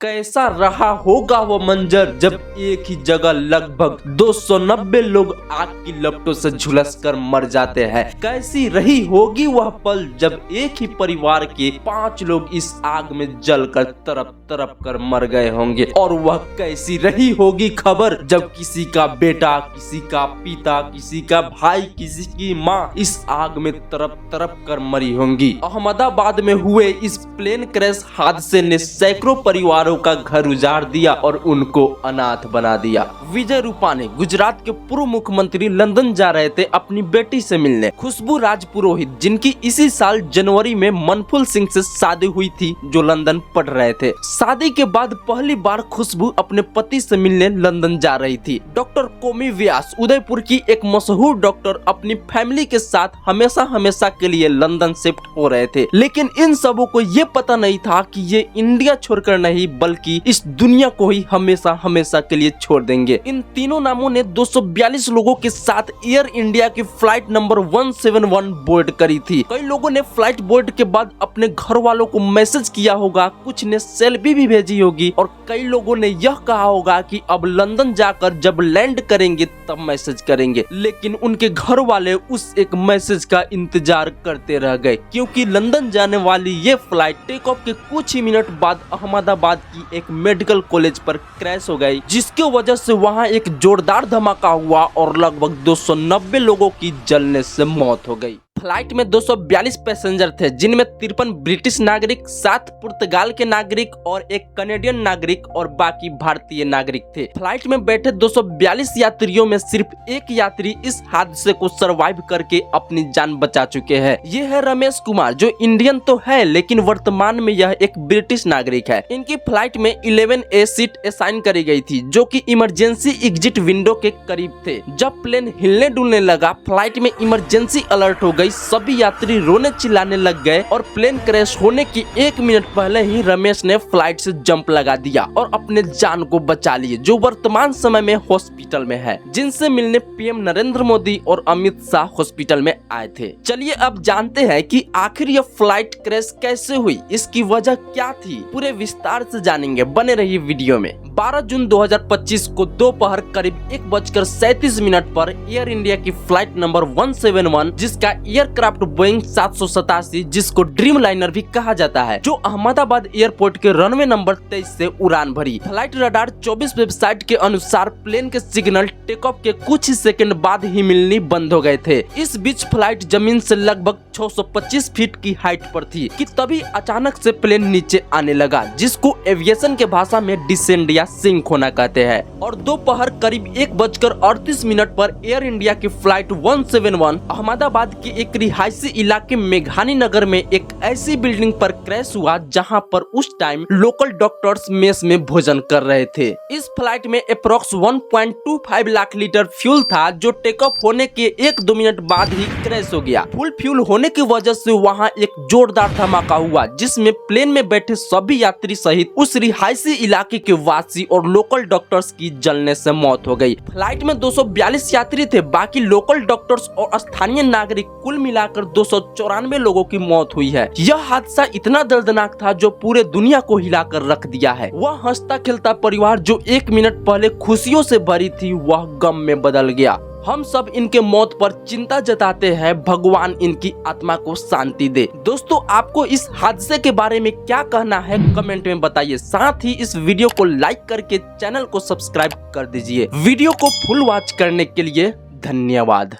कैसा रहा होगा वो मंजर जब एक ही जगह लगभग 290 लोग आग की लपटों से झुलसकर मर जाते हैं। कैसी रही होगी वह पल जब एक ही परिवार के 5 लोग इस आग में जलकर तरप तरप कर मर गए होंगे। और वह कैसी रही होगी खबर जब किसी का बेटा, किसी का पिता, किसी का भाई, किसी की माँ इस आग में तरप तरप कर मरी होंगी। अहमदाबाद में हुए इस प्लेन क्रैश हादसे ने सैकड़ों परिवारों का घर उजाड़ दिया और उनको अनाथ बना दिया। विजय रूपाणी गुजरात के पूर्व मुख्यमंत्री लंदन जा रहे थे अपनी बेटी से मिलने। खुशबू राजपुरोहित, जिनकी इसी साल जनवरी में मनफुल सिंह से शादी हुई थी, जो लंदन पढ़ रहे थे। शादी के बाद पहली बार खुशबू अपने पति से मिलने लंदन जा रही थी। डॉक्टर कोमी व्यास, उदयपुर की एक मशहूर डॉक्टर, अपनी फैमिली के साथ हमेशा हमेशा के लिए लंदन शिफ्ट हो रहे थे। लेकिन इन सबों को ये पता नहीं था कि ये इंडिया छोड़कर नहीं बल्कि इस दुनिया को ही हमेशा हमेशा के लिए छोड़ देंगे। इन तीनों नामों ने 242 लोगों के साथ एयर इंडिया की फ्लाइट नंबर 171 बोर्ड करी थी। कई लोगों ने फ्लाइट बोर्ड के बाद अपने घर वालों को मैसेज किया होगा, कुछ ने सेल्फी भी भेजी होगी और कई लोगों ने यह कहा होगा कि अब लंदन जाकर जब लैंड करेंगे तब मैसेज करेंगे। लेकिन उनके घर वाले उस एक मैसेज का इंतजार करते रह गए, क्योंकि लंदन जाने वाली ये फ्लाइट टेक ऑफ के कुछ ही मिनट बाद अहमदाबाद की एक मेडिकल कॉलेज पर क्रैश हो गई, जिसके वजह से वहां एक जोरदार धमाका हुआ और लगभग 290 लोगों की जलने से मौत हो गई। फ्लाइट में 242 पैसेंजर थे, जिनमें 53 ब्रिटिश नागरिक, 7 पुर्तगाल के नागरिक और एक कनेडियन नागरिक और बाकी भारतीय नागरिक थे। फ्लाइट में बैठे 242 यात्रियों में सिर्फ एक यात्री इस हादसे को सरवाइव करके अपनी जान बचा चुके हैं। ये है रमेश कुमार, जो इंडियन तो है लेकिन वर्तमान में यह एक ब्रिटिश नागरिक है। इनकी फ्लाइट में 11A सीट असाइन करी गई थी, जो कि इमरजेंसी एग्जिट विंडो के करीब थे। जब प्लेन हिलने डुलने लगा, फ्लाइट में इमरजेंसी अलर्ट हो गई। सभी यात्री रोने चिल्लाने लग गए और प्लेन क्रैश होने की 1 मिनट पहले ही रमेश ने फ्लाइट से जंप लगा दिया और अपने जान को बचा लिए, जो वर्तमान समय में हॉस्पिटल में है, जिनसे मिलने पीएम नरेंद्र मोदी और अमित शाह हॉस्पिटल में आए थे। चलिए अब जानते हैं कि आखिर यह फ्लाइट क्रैश कैसे हुई, इसकी वजह क्या थी, पूरे विस्तार से जानेंगे। बने रहिए वीडियो में। 12 जून 2025 को दोपहर करीब 1:37 पर एयर इंडिया की फ्लाइट नंबर 171, जिसका एयरक्राफ्ट बोइंग 787, जिसको ड्रीम लाइनर भी कहा जाता है, जो अहमदाबाद एयरपोर्ट के रनवे नंबर 23 से उड़ान भरी। फ्लाइट रडार 24 वेबसाइट के अनुसार प्लेन के सिग्नल टेक ऑफ के कुछ ही सेकंड बाद ही मिलनी बंद हो गए थे। इस बीच फ्लाइट जमीन से लगभग 625 फीट की हाइट पर थी कि तभी अचानक से प्लेन नीचे आने लगा, जिसको एविएशन के भाषा में डिसेंड या सिंक होना कहते हैं। और दोपहर करीब 1:38 पर एयर इंडिया की फ्लाइट 171 अहमदाबाद के एक रिहायशी इलाके मेघानी नगर में एक ऐसी बिल्डिंग पर क्रैश हुआ जहां पर उस टाइम लोकल डॉक्टर्स मेस में भोजन कर रहे थे। इस फ्लाइट में अप्रॉक्स 1.25 लाख लीटर फ्यूल था, जो टेक ऑफ होने के 1-2 मिनट बाद ही क्रैश हो गया। फुल फ्यूल होने की वजह से वहां एक जोरदार धमाका हुआ, जिसमें प्लेन में बैठे सभी यात्री सहित उस रिहायशी इलाके के वासी और लोकल डॉक्टर्स की जलने से मौत हो गई। फ्लाइट में 242 यात्री थे, बाकी लोकल डॉक्टर्स और स्थानीय नागरिक, कुल मिलाकर 294 लोगों की मौत हुई है। यह हादसा इतना दर्दनाक था जो पूरे दुनिया को हिलाकर रख दिया है। वह हंसता खेलता परिवार जो 1 मिनट पहले खुशियों से भरी थी, वह गम में बदल गया। हम सब इनके मौत पर चिंता जताते हैं, भगवान इनकी आत्मा को शांति दे। दोस्तों, आपको इस हादसे के बारे में क्या कहना है कमेंट में बताइए। साथ ही इस वीडियो को लाइक करके चैनल को सब्सक्राइब कर दीजिए। वीडियो को फुल वॉच करने के लिए धन्यवाद।